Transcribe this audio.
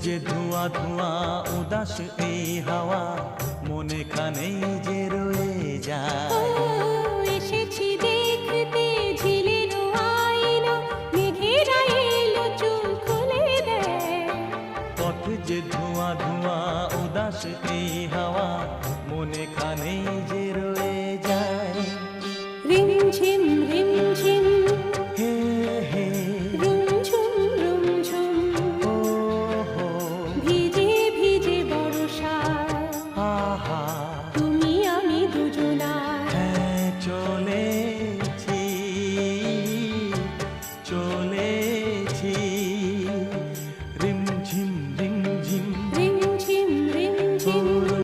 যে ধোঁয়া ধোঁয়া উদাস এই হাওয়া মনে খানেই যে রয়ে যায়। এসেছি দেখতে ঝিলের আয়না, মেঘেরা এলো চুল খুলে দেয়। পথ যে ধোঁয়া ধোঁয়া উদাস এই হাওয়া মনে খানেই যে রয়ে যায়। রিমঝিম